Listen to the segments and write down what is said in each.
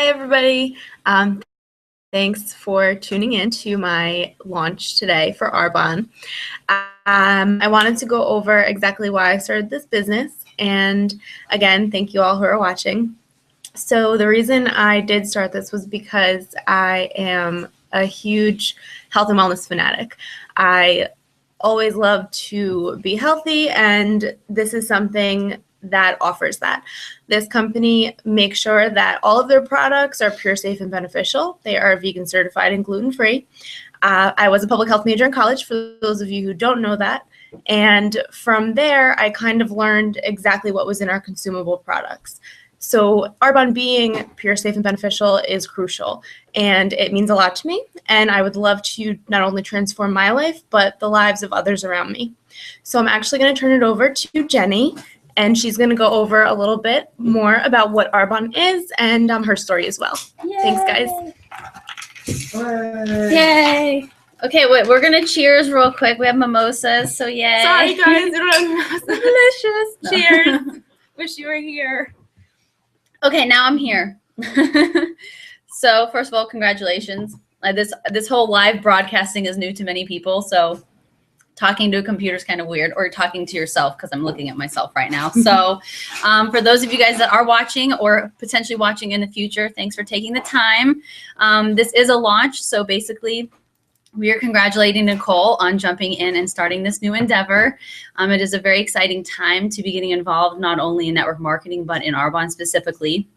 Hi, everybody. Thanks for tuning in to my launch today for Arbonne. I wanted to go over exactly why I started this business. And again, thank you all who are watching. So the reason I did start this was because I am a huge health and wellness fanatic. I always love to be healthy, and this is something that offers that. This company makes sure that all of their products are pure, safe, and beneficial. They are vegan certified and gluten-free. I was a public health major in college, for those of you who don't know that. And from there, I kind of learned exactly what was in our consumable products. So Arbonne being pure, safe, and beneficial is crucial, and it means a lot to me, and I would love to not only transform my life, but the lives of others around me. So I'm actually going to turn it over to Jenny, and she's going to go over a little bit more about what Arbonne is and her story as well. Yay. Thanks, guys. Yay. Okay, wait, we're going to cheers real quick. We have mimosas, so yay. Sorry, guys. We don't have mimosas. Delicious. No. Cheers. Wish you were here. Okay, now I'm here. So first of all, congratulations. This whole live broadcasting is new to many people, so talking to a computer is kind of weird, or talking to yourself, because I'm looking at myself right now. So for those of you guys that are watching or potentially watching in the future, thanks for taking the time. This is a launch, so basically we are congratulating Nicole on jumping in and starting this new endeavor. It is a very exciting time to be getting involved not only in network marketing, but in Arbonne specifically.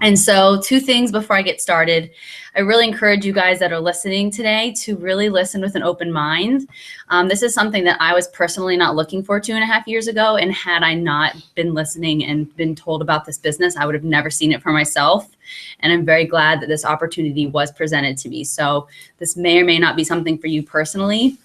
And so 2 things before I get started. I really encourage you guys that are listening today to really listen with an open mind. This is something that I was personally not looking for 2.5 years ago. And had I not been listening and been told about this business, I would have never seen it for myself. And I'm very glad that this opportunity was presented to me. So this may or may not be something for you personally,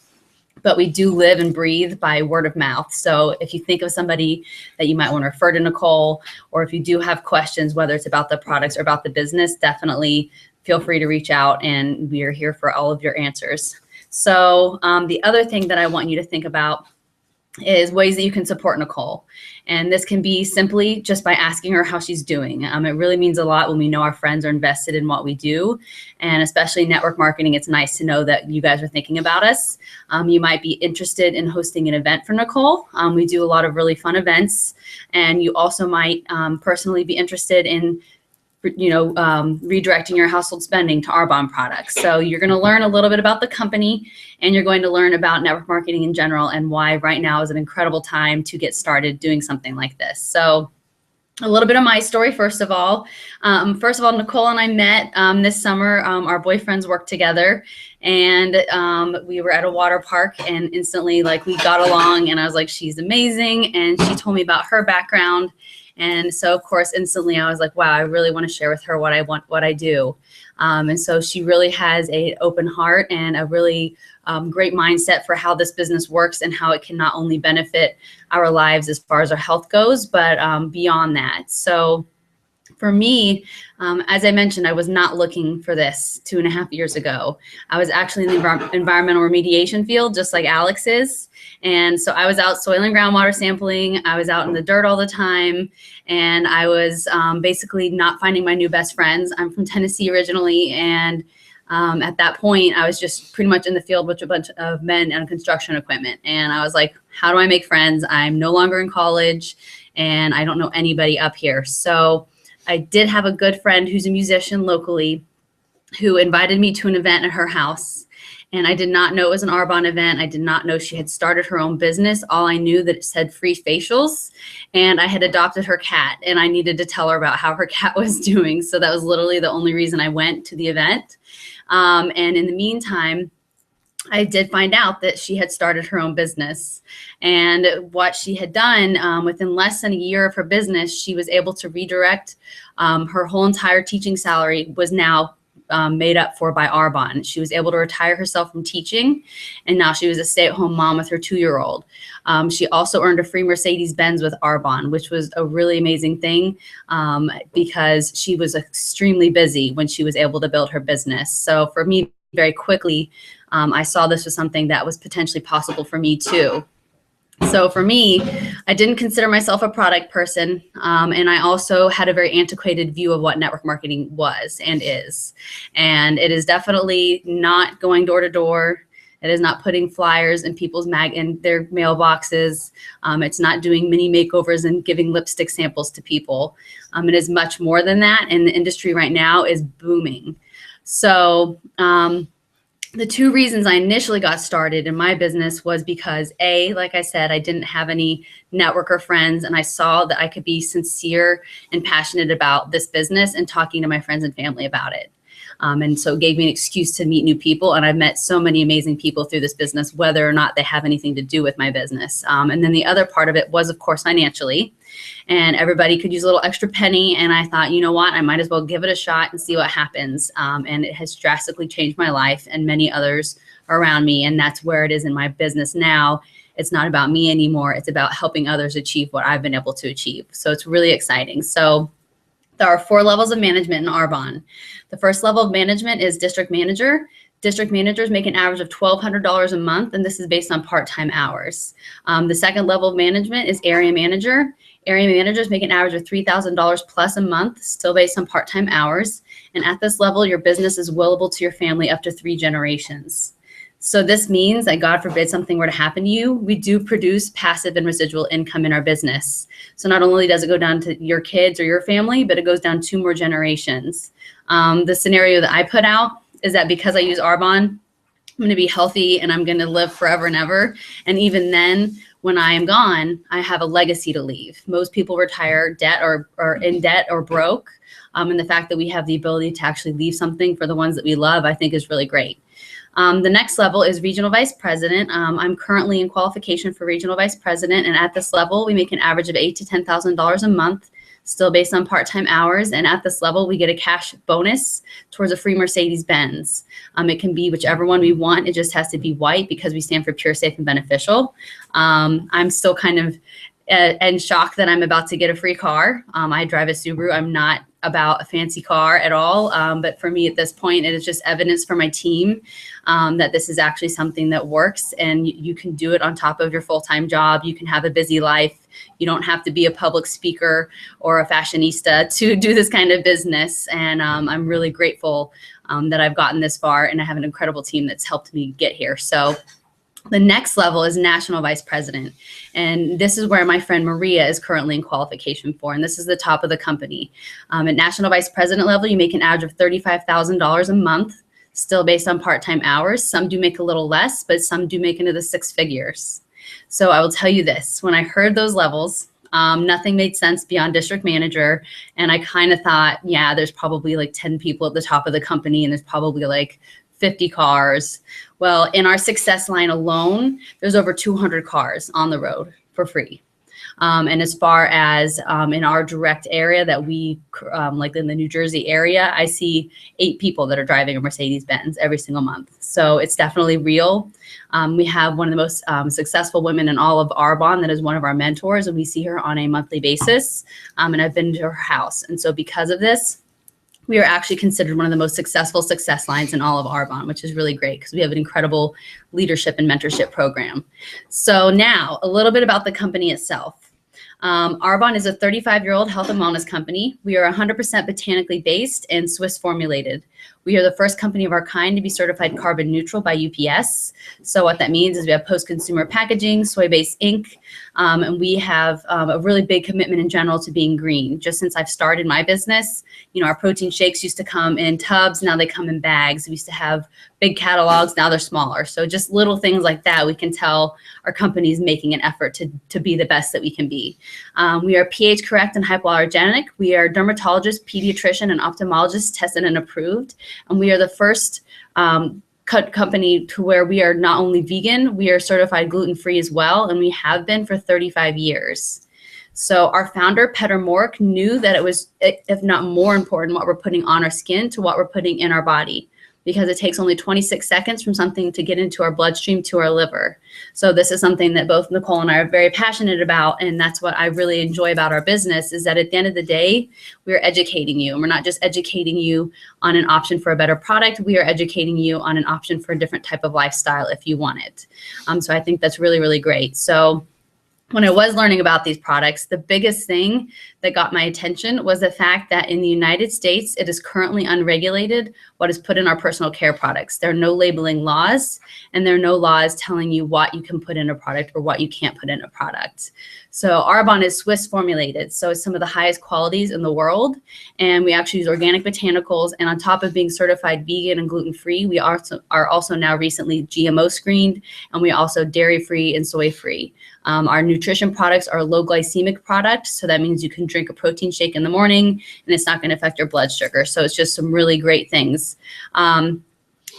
but we do live and breathe by word of mouth. So if you think of somebody that you might want to refer to Nicole, or if you do have questions, whether it's about the products or about the business, definitely feel free to reach out, and we are here for all of your answers. So the other thing that I want you to think about is ways that you can support Nicole. And this can be simply just by asking her how she's doing. It really means a lot when we know our friends are invested in what we do. And especially network marketing, it's nice to know that you guys are thinking about us. You might be interested in hosting an event for Nicole. We do a lot of really fun events. And you also might personally be interested in redirecting your household spending to Arbonne products. So you're going to learn a little bit about the company, and you're going to learn about network marketing in general and why right now is an incredible time to get started doing something like this. So a little bit of my story, first of all. Nicole and I met this summer. Our boyfriends worked together, and we were at a water park, and instantly we got along, and I was like, she's amazing. And she told me about her background. And so, of course, instantly I was like, wow, I really want to share with her what I do. And so she really has an open heart and a really great mindset for how this business works and how it can not only benefit our lives as far as our health goes, but beyond that. So for me, as I mentioned, I was not looking for this 2.5 years ago. I was actually in the environmental remediation field, just like Alex is. And so I was out soil and groundwater sampling. I was out in the dirt all the time. And I was basically not finding my new best friends. I'm from Tennessee originally. And at that point, I was just pretty much in the field with a bunch of men and construction equipment. And I was like, how do I make friends? I'm no longer in college, and I don't know anybody up here. So I did have a good friend who's a musician locally who invited me to an event at her house. And I did not know it was an Arbonne event. I did not know she had started her own business. All I knew that it said free facials, and I had adopted her cat, and I needed to tell her about how her cat was doing. So that was literally the only reason I went to the event. And in the meantime, I did find out that she had started her own business, and what she had done within less than a year of her business, she was able to redirect her whole entire teaching salary was now made up for by Arbonne. She was able to retire herself from teaching, and now she was a stay-at-home mom with her 2-year-old. She also earned a free Mercedes-Benz with Arbonne, which was a really amazing thing because she was extremely busy when she was able to build her business. So for me, very quickly, I saw this was something that was potentially possible for me too. So for me, I didn't consider myself a product person, and I also had a very antiquated view of what network marketing was and is. And it is definitely not going door to door. It is not putting flyers in people's in their mailboxes. It's not doing mini makeovers and giving lipstick samples to people. It is much more than that, and the industry right now is booming. So the two reasons I initially got started in my business was because like I said, I didn't have any networker friends, and I saw that I could be sincere and passionate about this business and talking to my friends and family about it. And so it gave me an excuse to meet new people. And I've met so many amazing people through this business, whether or not they have anything to do with my business. And then the other part of it was, of course, financially. And everybody could use a little extra penny. And I thought, you know what, I might as well give it a shot and see what happens. And it has drastically changed my life and many others around me. And that's where it is in my business now. It's not about me anymore. It's about helping others achieve what I've been able to achieve. So it's really exciting. So there are 4 levels of management in Arbonne. The first level of management is district manager. District managers make an average of $1,200 a month, and this is based on part-time hours. The second level of management is area manager. Area managers make an average of $3,000 plus a month, still based on part-time hours. And at this level, your business is willable to your family up to 3 generations. So this means that, God forbid something were to happen to you, we do produce passive and residual income in our business. So not only does it go down to your kids or your family, but it goes down 2 more generations. The scenario that I put out is that because I use Arbonne, I'm going to be healthy and I'm going to live forever and ever. And even then, when I am gone, I have a legacy to leave. Most people retire debt or in debt or broke. And the fact that we have the ability to actually leave something for the ones that we love, I think is really great. The next level is regional vice president. I'm currently in qualification for regional vice president, and at this level, we make an average of $8,000 to $10,000 a month, still based on part-time hours. And at this level, we get a cash bonus towards a free Mercedes-Benz. It can be whichever one we want. It just has to be white because we stand for pure, safe, and beneficial. I'm still kind of in shock that I'm about to get a free car. I drive a Subaru. I'm not about a fancy car at all. But for me at this point, it is just evidence for my team that this is actually something that works, and you can do it on top of your full-time job. You can have a busy life. You don't have to be a public speaker or a fashionista to do this kind of business. And I'm really grateful that I've gotten this far, and I have an incredible team that's helped me get here. So the next level is national vice president. And this is where my friend Maria is currently in qualification for. And this is the top of the company. At national vice president level, you make an average of $35,000 a month, still based on part-time hours. Some do make a little less, but some do make into the 6 figures. So I will tell you this, when I heard those levels, nothing made sense beyond district manager. And I kind of thought, yeah, there's probably like 10 people at the top of the company, and there's probably like 50 cars. Well, in our success line alone, there's over 200 cars on the road for free. And as far as in our direct area that we, like in the New Jersey area, I see 8 people that are driving a Mercedes-Benz every single month. So it's definitely real. We have one of the most successful women in all of Arbonne that is one of our mentors, and we see her on a monthly basis. And I've been to her house. And so because of this, we are actually considered one of the most successful success lines in all of Arbonne, which is really great because we have an incredible leadership and mentorship program. So now a little bit about the company itself. Arbonne is a 35-year-old health and wellness company. We are 100% botanically based and Swiss formulated. We are the first company of our kind to be certified carbon neutral by UPS. So what that means is we have post-consumer packaging, soy-based ink, and we have a really big commitment in general to being green. Just since I've started my business, you know, our protein shakes used to come in tubs, now they come in bags. We used to have big catalogs, now they're smaller. So just little things like that, we can tell our company is making an effort to be the best that we can be. We are pH correct and hypoallergenic. We are dermatologist, pediatrician, and ophthalmologist tested and approved. And we are the first company to where we are not only vegan, we are certified gluten-free as well, and we have been for 35 years. So our founder, Peter Mork, knew that it was, if not more important, what we're putting on our skin to what we're putting in our body, because it takes only 26 seconds from something to get into our bloodstream to our liver. So this is something that both Nicole and I are very passionate about, and that's what I really enjoy about our business, is that at the end of the day, we're educating you. And we're not just educating you on an option for a better product, we are educating you on an option for a different type of lifestyle if you want it. So I think that's really, really great. So when I was learning about these products, the biggest thing that got my attention was the fact that in the United States, it is currently unregulated what is put in our personal care products. There are no labeling laws, and there are no laws telling you what you can put in a product or what you can't put in a product. So Arbonne is Swiss formulated, so it's some of the highest qualities in the world, and we actually use organic botanicals, and on top of being certified vegan and gluten-free, we are also now recently GMO screened, and we also dairy-free and soy-free. Our nutrition products are low glycemic products, so that means you can drink a protein shake in the morning and it's not going to affect your blood sugar. So it's just some really great things.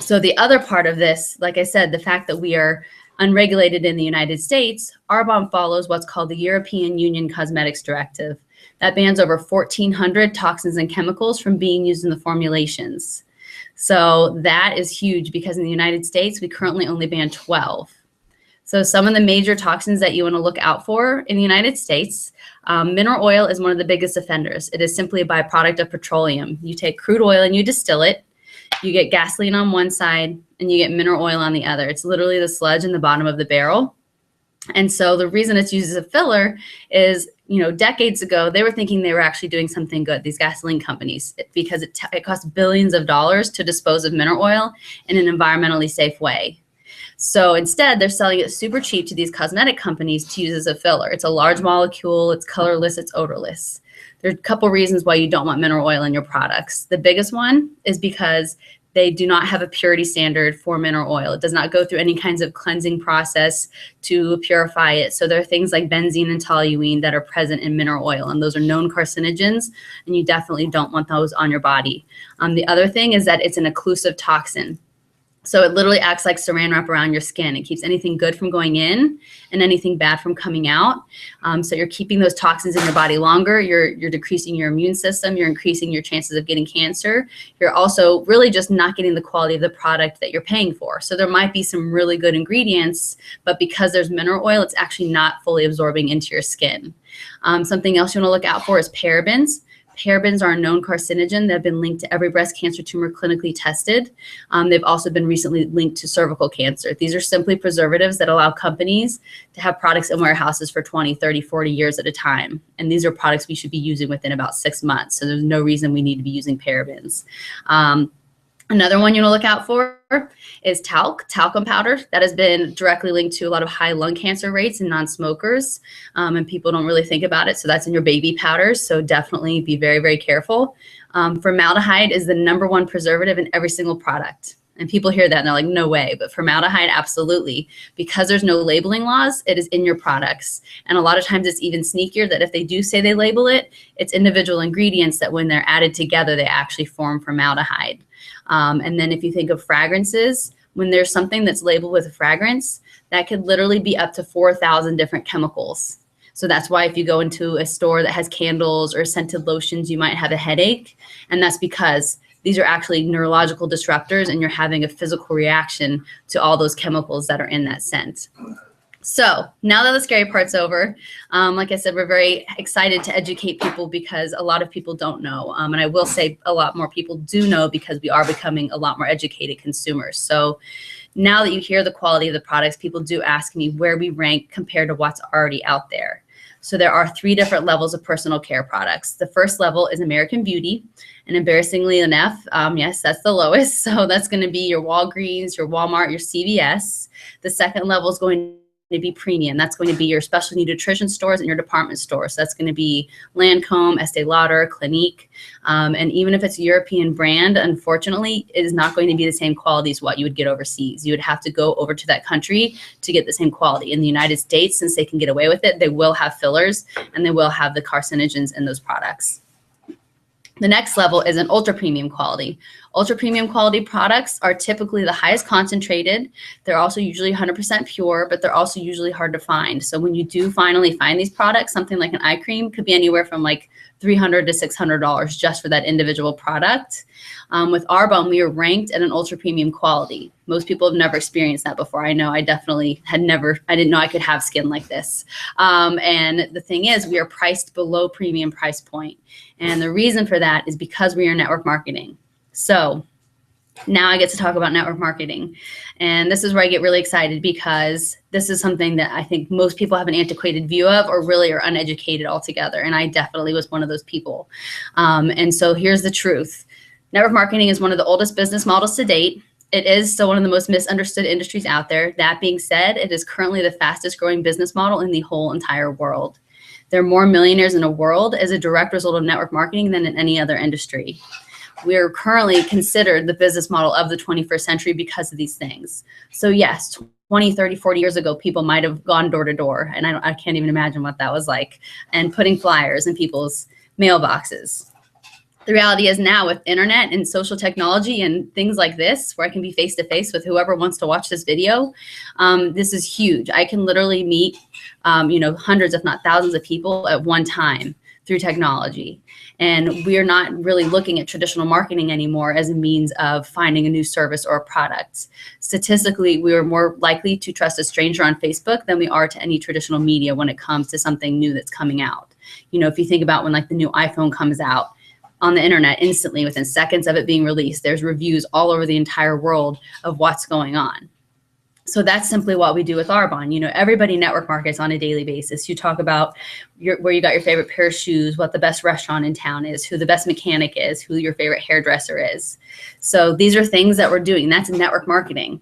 So the other part of this, like I said, the fact that we are unregulated in the United States, Arbonne follows what's called the European Union Cosmetics Directive. That bans over 1,400 toxins and chemicals from being used in the formulations. So that is huge because in the United States, we currently only ban 12. So some of the major toxins that you want to look out for in the United States, mineral oil is one of the biggest offenders. It is simply a byproduct of petroleum. You take crude oil and you distill it. You get gasoline on one side and you get mineral oil on the other. It's literally the sludge in the bottom of the barrel. And so the reason it's used as a filler is, decades ago, they were thinking they were actually doing something good, these gasoline companies, because it costs billions of dollars to dispose of mineral oil in an environmentally safe way. So instead, they're selling it super cheap to these cosmetic companies to use as a filler. It's a large molecule, it's colorless, it's odorless. There's a couple reasons why you don't want mineral oil in your products. The biggest one is because they do not have a purity standard for mineral oil. It does not go through any kinds of cleansing process to purify it. So there are things like benzene and toluene that are present in mineral oil, and those are known carcinogens, and you definitely don't want those on your body. The other thing is that it's an occlusive toxin. So it literally acts like saran wrap around your skin. It keeps anything good from going in and anything bad from coming out. So you're keeping those toxins in your body longer. You're decreasing your immune system. You're increasing your chances of getting cancer. You're also really just not getting the quality of the product that you're paying for. So there might be some really good ingredients, but because there's mineral oil, it's actually not fully absorbing into your skin. Something else you want to look out for is parabens. Parabens are a known carcinogen that have been linked to every breast cancer tumor clinically tested. They've also been recently linked to cervical cancer. These are simply preservatives that allow companies to have products in warehouses for 20, 30, 40 years at a time. And these are products we should be using within about 6 months. So there's no reason we need to be using parabens. Another one you want to look out for is talcum powder. That has been directly linked to a lot of high lung cancer rates in non-smokers, and people don't really think about it. So that's in your baby powders. So definitely be very, very careful. Formaldehyde is the #1 preservative in every single product. And people hear that and they're like, no way. But formaldehyde, absolutely. Because there's no labeling laws, it is in your products. And a lot of times it's even sneakier that if they do say they label it, it's individual ingredients that when they're added together, they actually form formaldehyde. And then if you think of fragrances, when there's something that's labeled with a fragrance, that could literally be up to 4,000 different chemicals. So that's why if you go into a store that has candles or scented lotions, you might have a headache. And that's because these are actually neurological disruptors and you're having a physical reaction to all those chemicals that are in that scent. So now that the scary part's over, like I said, we're very excited to educate people because a lot of people don't know. And I will say a lot more people do know because we are becoming a lot more educated consumers. So now that you hear the quality of the products, people do ask me where we rank compared to what's already out there. So there are 3 different levels of personal care products. The first level is American Beauty. And embarrassingly enough, yes, that's the lowest. So that's going to be your Walgreens, your Walmart, your CVS. The second level is going to be premium. That's going to be your specialty nutrition stores and your department stores. So that's going to be Lancome, Estee Lauder, Clinique. And even if it's a European brand, unfortunately, it is not going to be the same quality as what you would get overseas. You would have to go over to that country to get the same quality. In the United States, since they can get away with it, they will have fillers and they will have the carcinogens in those products. The next level is an ultra premium quality. Ultra premium quality products are typically the highest concentrated. They're also usually 100% pure, but they're also usually hard to find. So when you do finally find these products, something like an eye cream could be anywhere from like $300 to $600 just for that individual product. With Arbonne, we are ranked at an ultra premium quality. Most people have never experienced that before. I know I definitely I didn't know I could have skin like this. And the thing is, we are priced below premium price point. And the reason for that is because we are network marketing. So Now I get to talk about network marketing. And this is where I get really excited because this is something that I think most people have an antiquated view of or really are uneducated altogether. And I definitely was one of those people. And so here's the truth. Network marketing is one of the oldest business models to date. It is still one of the most misunderstood industries out there. That being said, it is currently the fastest growing business model in the whole entire world. There are more millionaires in the world as a direct result of network marketing than in any other industry. We are currently considered the business model of the 21st century because of these things. So yes, 20, 30, 40 years ago, people might have gone door to door, and I can't even imagine what that was like, and putting flyers in people's mailboxes. The reality is now with internet and social technology and things like this, where I can be face-to-face with whoever wants to watch this video, this is huge. I can literally meet, hundreds, if not thousands of people at one time through technology. And we're not really looking at traditional marketing anymore as a means of finding a new service or a product. Statistically, we are more likely to trust a stranger on Facebook than we are to any traditional media when it comes to something new that's coming out. If you think about when like the new iPhone comes out, on the internet instantly within seconds of it being released, there's reviews all over the entire world of what's going on. So that's simply what we do with Arbonne. Everybody network markets on a daily basis. You talk about where you got your favorite pair of shoes, what the best restaurant in town is, who the best mechanic is, who your favorite hairdresser is. So these are things that we're doing. That's network marketing.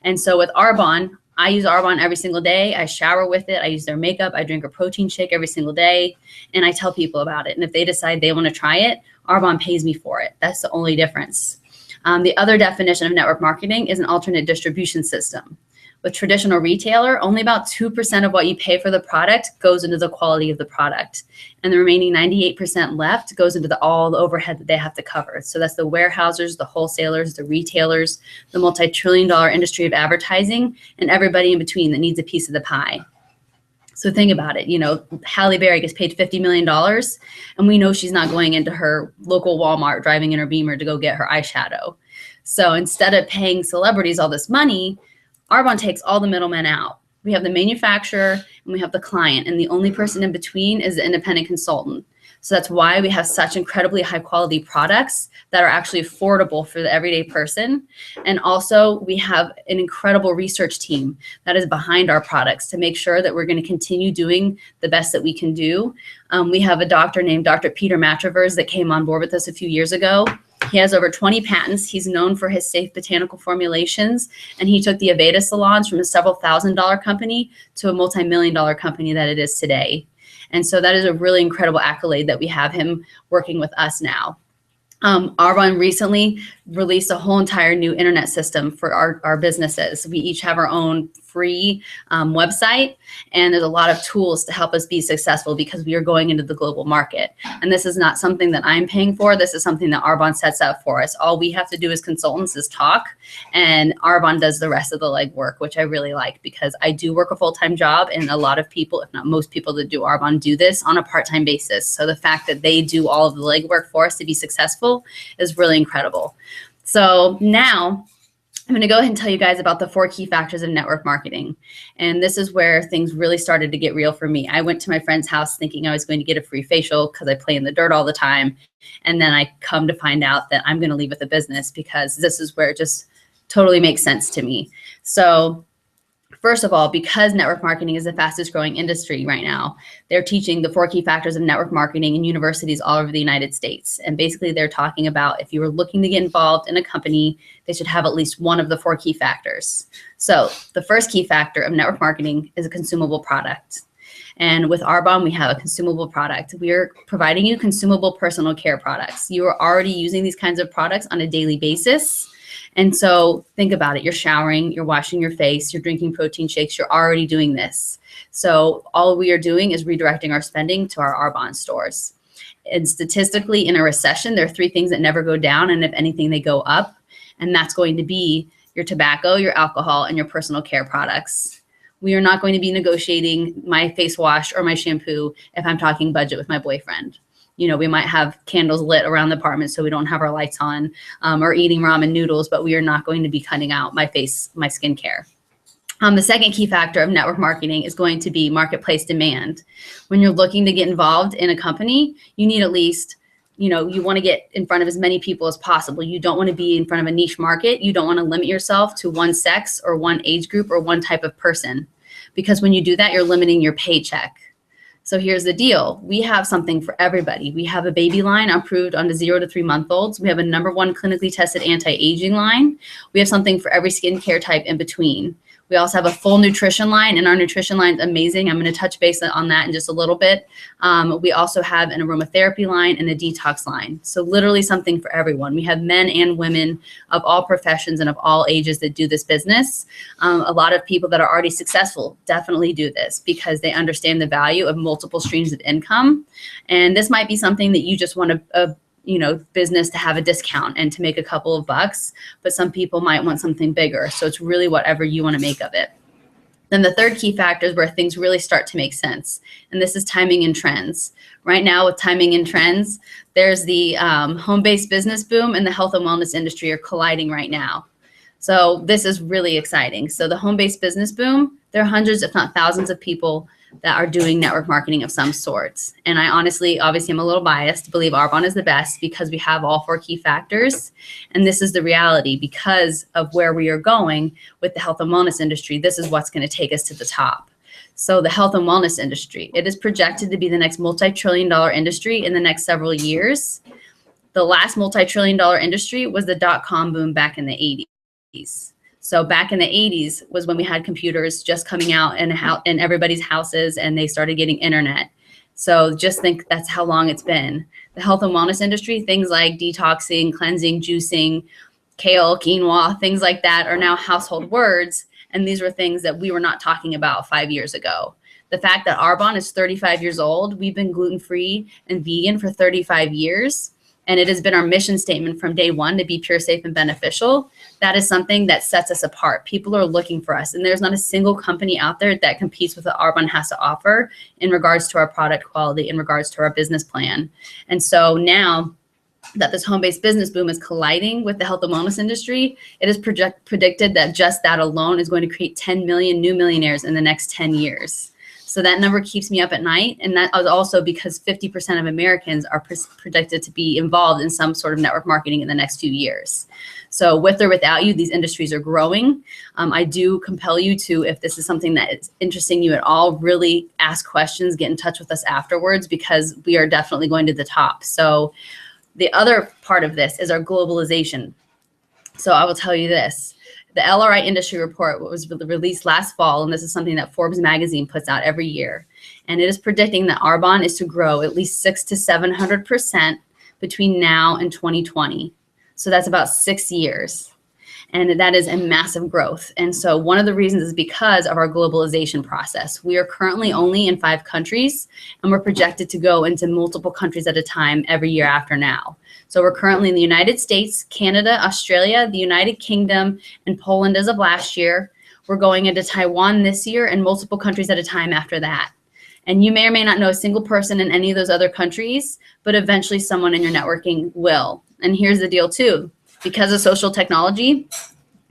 And so with Arbonne, I use Arbonne every single day. I shower with it. I use their makeup. I drink a protein shake every single day. And I tell people about it. And if they decide they want to try it, Arbonne pays me for it. That's the only difference. The other definition of network marketing is an alternate distribution system. With traditional retailer, only about 2% of what you pay for the product goes into the quality of the product. And the remaining 98% left goes into all the overhead that they have to cover. So that's the warehousers, the wholesalers, the retailers, the multi-trillion-dollar industry of advertising, and everybody in between that needs a piece of the pie. So think about it. Halle Berry gets paid $50 million, and we know she's not going into her local Walmart driving in her Beamer to go get her eyeshadow. So instead of paying celebrities all this money, Arbonne takes all the middlemen out. We have the manufacturer and we have the client, and the only person in between is the independent consultant. So that's why we have such incredibly high quality products that are actually affordable for the everyday person. And also we have an incredible research team that is behind our products to make sure that we're going to continue doing the best that we can do. We have a doctor named Dr. Peter Matravers that came on board with us a few years ago. He has over 20 patents. He's known for his safe botanical formulations, and he took the Aveda salons from a several $1,000 company to a multi-million-dollar company that it is today. And so that is a really incredible accolade that we have him working with us now. Arbonne recently released a whole entire new internet system for our businesses. We each have our own free website, and there's a lot of tools to help us be successful because we are going into the global market. And this is not something that I'm paying for. This is something that Arbonne sets up for us. All we have to do as consultants is talk, and Arbonne does the rest of the legwork, which I really like because I do work a full-time job, and a lot of people, if not most people that do Arbonne, do this on a part-time basis. So the fact that they do all of the legwork for us to be successful is really incredible. So now I'm going to go ahead and tell you guys about the 4 key factors of network marketing. And this is where things really started to get real for me. I went to my friend's house thinking I was going to get a free facial because I play in the dirt all the time. And then I come to find out that I'm going to leave with a business because this is where it just totally makes sense to me. So first of all, because network marketing is the fastest growing industry right now, they're teaching the 4 key factors of network marketing in universities all over the United States. And basically they're talking about if you were looking to get involved in a company, they should have at least one of the 4 key factors. So the first key factor of network marketing is a consumable product. And with Arbonne, we have a consumable product. We are providing you consumable personal care products. You are already using these kinds of products on a daily basis. And so think about it. You're showering, you're washing your face, you're drinking protein shakes, you're already doing this. So all we are doing is redirecting our spending to our Arbonne stores. And statistically, in a recession, there are 3 things that never go down, and if anything, they go up. And that's going to be your tobacco, your alcohol, and your personal care products. We are not going to be negotiating my face wash or my shampoo if I'm talking budget with my boyfriend. We might have candles lit around the apartment so we don't have our lights on, or eating ramen noodles, but we are not going to be cutting out my skincare. The second key factor of network marketing is going to be marketplace demand. When you're looking to get involved in a company, you need at least you want to get in front of as many people as possible. You don't want to be in front of a niche market. You don't want to limit yourself to one sex or one age group or one type of person, because when you do that, you're limiting your paycheck. So here's the deal. We have something for everybody. We have a baby line approved on the 0 to 3 month olds. We have a #1 clinically tested anti-aging line. We have something for every skincare type in between. We also have a full nutrition line, and our nutrition line is amazing. I'm going to touch base on that in just a little bit. We also have an aromatherapy line and a detox line. So literally something for everyone. We have men and women of all professions and of all ages that do this business. A lot of people that are already successful definitely do this because they understand the value of multiple streams of income. And this might be something that you just want to business to have a discount and to make a couple of bucks, but some people might want something bigger. So it's really whatever you want to make of it. Then the third key factor is where things really start to make sense. And this is timing and trends. Right now with timing and trends, there's the home-based business boom and the health and wellness industry are colliding right now. So this is really exciting. So the home-based business boom, there are hundreds, if not thousands of people that are doing network marketing of some sorts. And I obviously I'm a little biased, believe Arbonne is the best because we have all 4 key factors. And this is the reality because of where we are going with the health and wellness industry. This is what's going to take us to the top. So the health and wellness industry, it is projected to be the next multi-trillion-dollar industry in the next several years. The last multi-trillion-dollar industry was the dot-com boom back in the 80s. So back in the 80s was when we had computers just coming out in everybody's houses and they started getting internet. So just think that's how long it's been. The health and wellness industry, things like detoxing, cleansing, juicing, kale, quinoa, things like that are now household words. And these were things that we were not talking about 5 years ago. The fact that Arbonne is 35 years old, we've been gluten-free and vegan for 35 years. And it has been our mission statement from day one to be pure, safe, and beneficial. That is something that sets us apart. People are looking for us. And there's not a single company out there that competes with what Arbonne has to offer in regards to our product quality, in regards to our business plan. And so now that this home-based business boom is colliding with the health and wellness industry, it is predicted that just that alone is going to create 10 million new millionaires in the next 10 years. So that number keeps me up at night. And that is also because 50% of Americans are predicted to be involved in some sort of network marketing in the next few years. So with or without you, these industries are growing. I do compel you to, if this is something that is interesting you at all, really ask questions, get in touch with us afterwards, because we are definitely going to the top. So the other part of this is our globalization. So I will tell you this. The LRI industry report was released last fall, and this is something that Forbes magazine puts out every year. And it is predicting that Arbonne is to grow at least 600 to 700% between now and 2020. So that's about 6 years. And that is a massive growth. And so one of the reasons is because of our globalization process. We are currently only in 5 countries, and we're projected to go into multiple countries at a time every year after now. So we're currently in the United States, Canada, Australia, the United Kingdom, and Poland as of last year. We're going into Taiwan this year and multiple countries at a time after that. And you may or may not know a single person in any of those other countries, but eventually someone in your networking will. And here's the deal too. Because of social technology,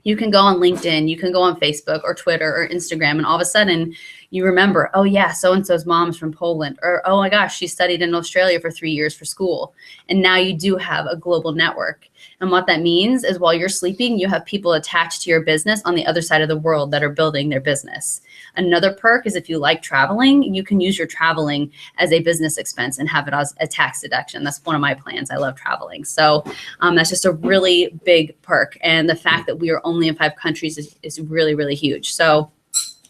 you can go on LinkedIn, you can go on Facebook or Twitter or Instagram, and all of a sudden you remember, oh yeah, so-and-so's mom's from Poland, or oh my gosh, she studied in Australia for 3 years for school. And now you do have a global network. And what that means is while you're sleeping, you have people attached to your business on the other side of the world that are building their business. Another perk is if you like traveling, you can use your traveling as a business expense and have it as a tax deduction. That's one of my plans. I love traveling. So that's just a really big perk. And the fact that we are only in 5 countries is really, really huge. So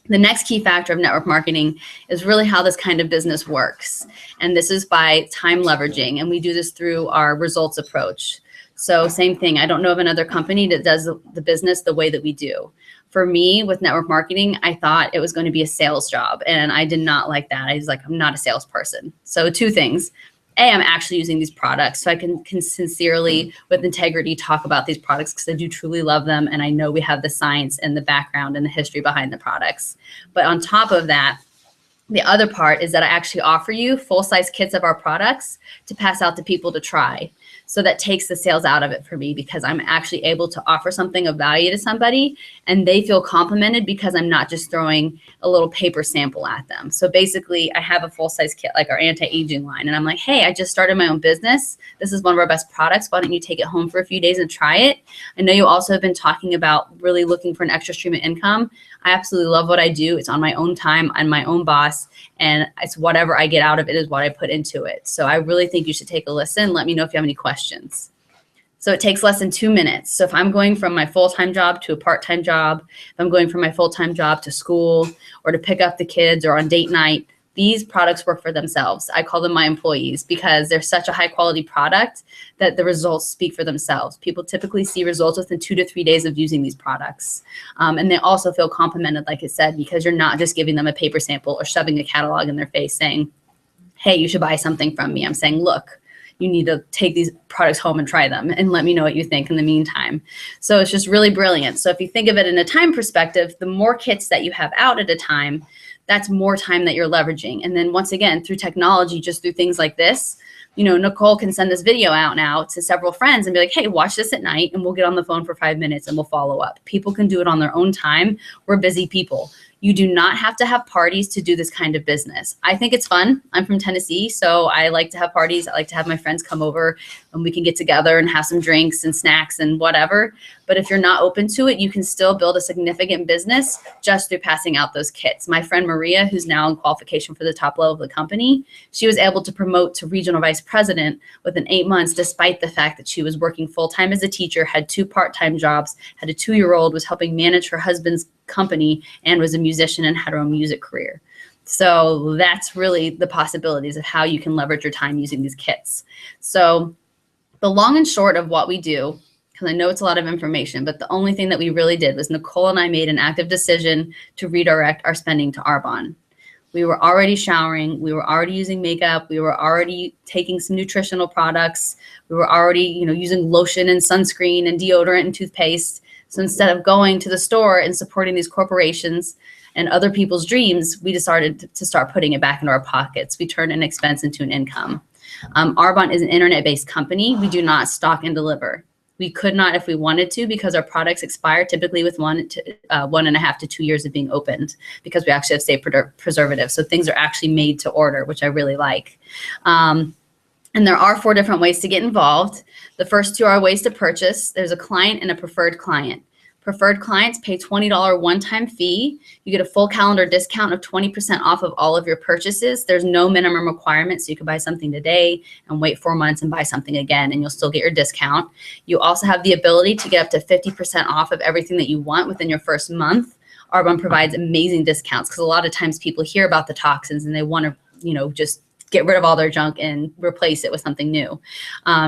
the next key factor of network marketing is really how this kind of business works. And this is by time leveraging. And we do this through our results approach. So same thing. I don't know of another company that does the business the way that we do. For me, with network marketing, I thought it was going to be a sales job, and I did not like that. I was like, I'm not a salesperson. So 2 things. A, I'm actually using these products, so I can sincerely, with integrity, talk about these products because I do truly love them, and I know we have the science and the background and the history behind the products. But on top of that, The other part is that I actually offer you full-size kits of our products to pass out to people to try. So that takes the sales out of it for me, because I'm actually able to offer something of value to somebody and they feel complimented because I'm not just throwing a little paper sample at them. So basically I have a full-size kit, like our anti-aging line, and I'm like, hey, I just started my own business. This is one of our best products. Why don't you take it home for a few days and try it? I know you also have been talking about really looking for an extra stream of income. I absolutely love what I do. It's on my own time. I'm my own boss, and it's whatever I get out of it is what I put into it. So I really think you should take a listen. Let me know if you have any questions. So it takes less than 2 minutes. So if I'm going from my full-time job to a part-time job, if I'm going from my full-time job to school or to pick up the kids or on date night, these products work for themselves. I call them my employees because they're such a high quality product that the results speak for themselves. People typically see results within 2 to 3 days of using these products. And they also feel complimented, like I said, because you're not just giving them a paper sample or shoving a catalog in their face saying, hey, you should buy something from me. I'm saying, look, you need to take these products home and try them and let me know what you think in the meantime. So it's just really brilliant. So if you think of it in a time perspective, the more kits that you have out at a time, that's more time that you're leveraging. And then once again, through technology, just through things like this, you know, Nicole can send this video out now to several friends and be like, hey, watch this at night, and we'll get on the phone for 5 minutes and we'll follow up. People can do it on their own time. We're busy people. You do not have to have parties to do this kind of business. I think it's fun. I'm from Tennessee, so I like to have parties. I like to have my friends come over and we can get together and have some drinks and snacks and whatever. But if you're not open to it, you can still build a significant business just through passing out those kits. My friend Maria, who's now in qualification for the top level of the company, she was able to promote to regional vice president within 8 months, despite the fact that she was working full-time as a teacher, had 2 part-time jobs, had a 2-year-old, was helping manage her husband's company, and was a musician and had her own music career. So that's really the possibilities of how you can leverage your time using these kits. So the long and short of what we do, because I know it's a lot of information, but the only thing that we really did was Nicole and I made an active decision to redirect our spending to Arbonne. We were already showering. We were already using makeup. We were already taking some nutritional products. We were already, using lotion and sunscreen and deodorant and toothpaste. So instead of going to the store and supporting these corporations and other people's dreams, we decided to start putting it back into our pockets. We turned an expense into an income. Arbonne is an internet-based company. We do not stock and deliver. We could not if we wanted to, because our products expire typically with 1.5 to 2 years of being opened, because we actually have safe preservatives. So things are actually made to order, which I really like. And there are 4 different ways to get involved. The first 2 are ways to purchase. There's a client and a preferred client. Preferred clients pay $20 one-time fee. You get a full calendar discount of 20% off of all of your purchases. There's no minimum requirement, so you can buy something today and wait 4 months and buy something again, and you'll still get your discount. You also have the ability to get up to 50% off of everything that you want within your first month. Arbonne provides amazing discounts because a lot of times people hear about the toxins and they want to, just get rid of all their junk and replace it with something new.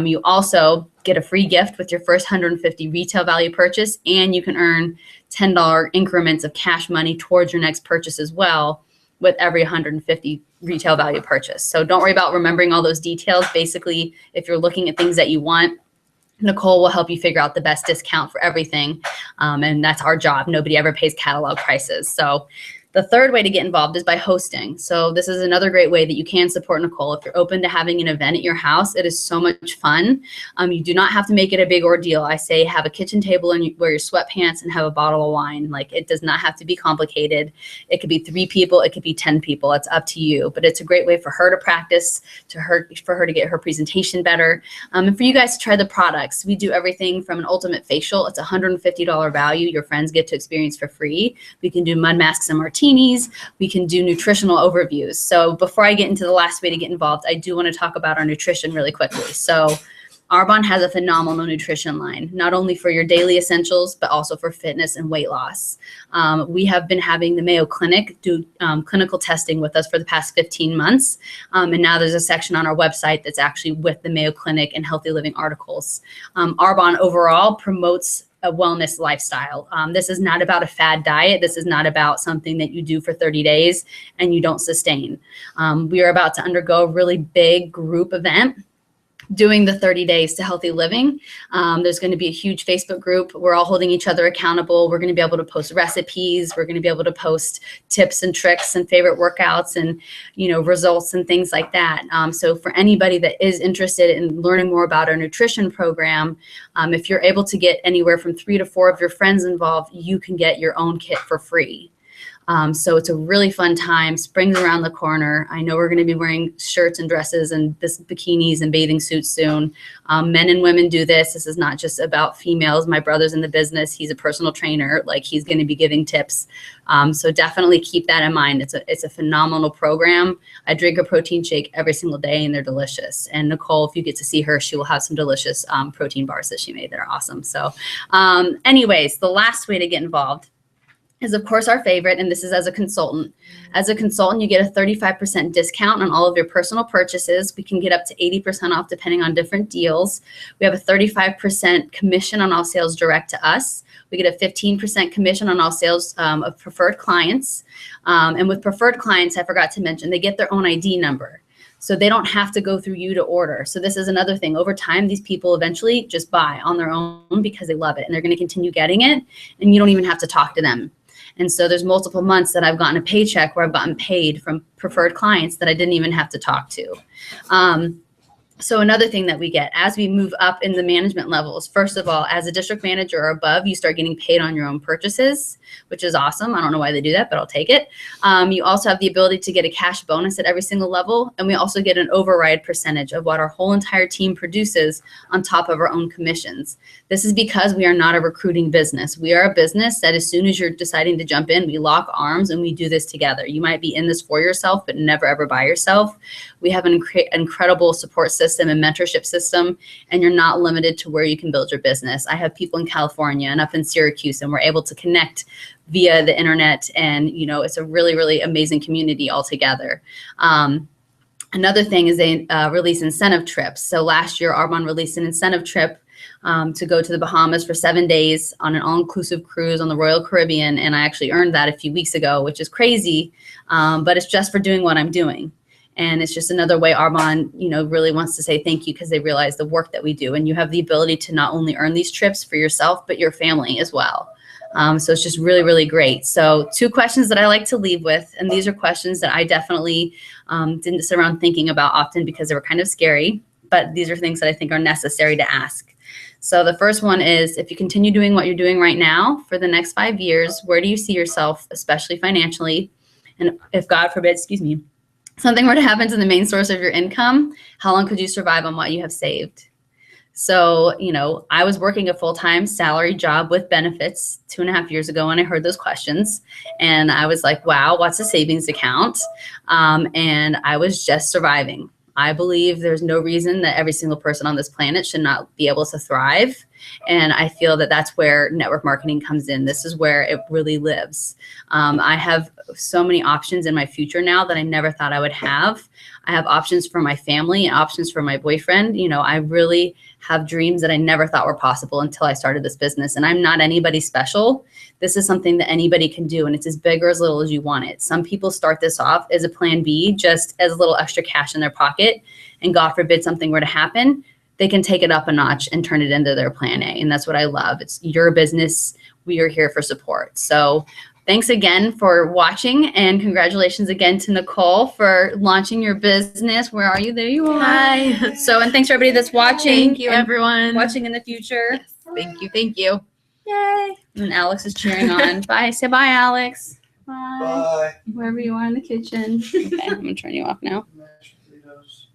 You also get a free gift with your first 150 retail value purchase, and you can earn $10 increments of cash money towards your next purchase as well with every 150 retail value purchase. So don't worry about remembering all those details. Basically, if you're looking at things that you want, Nicole will help you figure out the best discount for everything. And that's our job. Nobody ever pays catalog prices. So the third way to get involved is by hosting. So this is another great way that you can support Nicole. If you're open to having an event at your house, it is so much fun. You do not have to make it a big ordeal. I say have a kitchen table and you wear your sweatpants and have a bottle of wine. Like, it does not have to be complicated. It could be 3 people. It could be 10 people. It's up to you. But it's a great way for her to practice, for her to get her presentation better, and for you guys to try the products. We do everything from an ultimate facial. It's $150 value. Your friends get to experience for free. We can do mud masks and martinis. We can do nutritional overviews. So before I get into the last way to get involved, I do want to talk about our nutrition really quickly. So Arbonne has a phenomenal nutrition line, not only for your daily essentials, but also for fitness and weight loss. We have been having the Mayo Clinic do clinical testing with us for the past 15 months. And now there's a section on our website that's actually with the Mayo Clinic and healthy living articles. Arbonne overall promotes a wellness lifestyle. This is not about a fad diet. This is not about something that you do for 30 days and you don't sustain. We are about to undergo a really big group event doing the 30 days to healthy living. There's going to be a huge Facebook group. We're all holding each other accountable. We're going to be able to post recipes. We're going to be able to post tips and tricks and favorite workouts and, results and things like that. So for anybody that is interested in learning more about our nutrition program, if you're able to get anywhere from 3 to 4 of your friends involved, you can get your own kit for free. So it's a really fun time. Spring's around the corner. I know we're going to be wearing shirts and dresses and bikinis and bathing suits soon. Men and women do this. This is not just about females. My brother's in the business. He's a personal trainer. Like, he's going to be giving tips. So definitely keep that in mind. It's a phenomenal program. I drink a protein shake every single day, and they're delicious. And Nicole, if you get to see her, she will have some delicious protein bars that she made that are awesome. So anyways, the last way to get involved is, of course, our favorite, and this is as a consultant. As a consultant, you get a 35% discount on all of your personal purchases. We can get up to 80% off depending on different deals. We have a 35% commission on all sales direct to us. We get a 15% commission on all sales of preferred clients. And with preferred clients, I forgot to mention, they get their own ID number. So they don't have to go through you to order. So this is another thing. Over time, these people eventually just buy on their own because they love it, and they're going to continue getting it, and you don't even have to talk to them. And so there's multiple months that I've gotten a paycheck where I've gotten paid from preferred clients that I didn't even have to talk to. So another thing that we get as we move up in the management levels, first of all, as a district manager or above, you start getting paid on your own purchases, which is awesome. I don't know why they do that, but I'll take it. You also have the ability to get a cash bonus at every single level. And we also get an override percentage of what our whole entire team produces on top of our own commissions. This is because we are not a recruiting business. We are a business that as soon as you're deciding to jump in, we lock arms and we do this together. You might be in this for yourself, but never ever by yourself. We have an incredible support system and mentorship system, and you're not limited to where you can build your business. I have people in California and up in Syracuse, and we're able to connect via the internet, and it's a really, really amazing community altogether. Another thing is they release incentive trips. So last year, Arbonne released an incentive trip to go to the Bahamas for 7 days on an all-inclusive cruise on the Royal Caribbean, and I actually earned that a few weeks ago, which is crazy, but it's just for doing what I'm doing. And it's just another way Arbonne, really wants to say thank you, because they realize the work that we do. And you have the ability to not only earn these trips for yourself, but your family as well. So it's just really, really great. So 2 questions that I like to leave with, and these are questions that I definitely didn't sit around thinking about often because they were kind of scary, but these are things that I think are necessary to ask. So the first one is, if you continue doing what you're doing right now for the next 5 years, where do you see yourself, especially financially? And if God forbid, something were to happen to the main source of your income, how long could you survive on what you have saved? So, I was working a full-time salary job with benefits 2.5 years ago when I heard those questions. And I was like, wow, what's a savings account? And I was just surviving. I believe there's no reason that every single person on this planet should not be able to thrive. And I feel that that's where network marketing comes in. This is where it really lives. I have so many options in my future now that I never thought I would have. I have options for my family and options for my boyfriend. I really have dreams that I never thought were possible until I started this business. And I'm not anybody special. This is something that anybody can do, and it's as big or as little as you want it. Some people start this off as a plan B, just as a little extra cash in their pocket, and God forbid something were to happen, they can take it up a notch and turn it into their plan A. And that's what I love. It's your business. We are here for support. So thanks again for watching, and congratulations again to Nicole for launching your business. Where are you? There you are. Hi. So, and thanks to everybody that's watching. Thank you, everyone. Watching in the future. Yes. Thank you. Thank you. Yay. And Alex is cheering on. Bye. Say bye, Alex. Bye. Bye. Wherever you are in the kitchen. Okay, I'm going to turn you off now. Mashed potatoes.